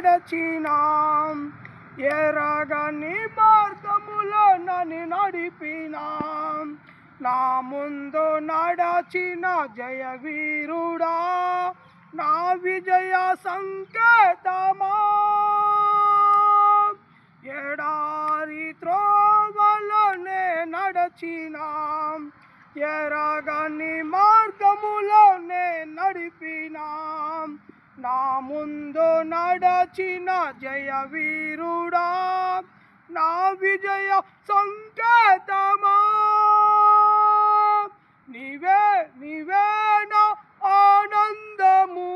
నడచినాం, ఎరగని మార్గములో నన్ను నడిపినాం. నా ముందు నడచిన జయవీరుడా, నా విజయ సంకేతమా. ఎడారి త్రోవలోనే నడచినాం, ఎరగని మార్గములోనే నడిపినాం. నా ముందు నడచిన జయవీరుడా, నా విజయ సంకేతమా. నీవే నీవే నా ఆనందము,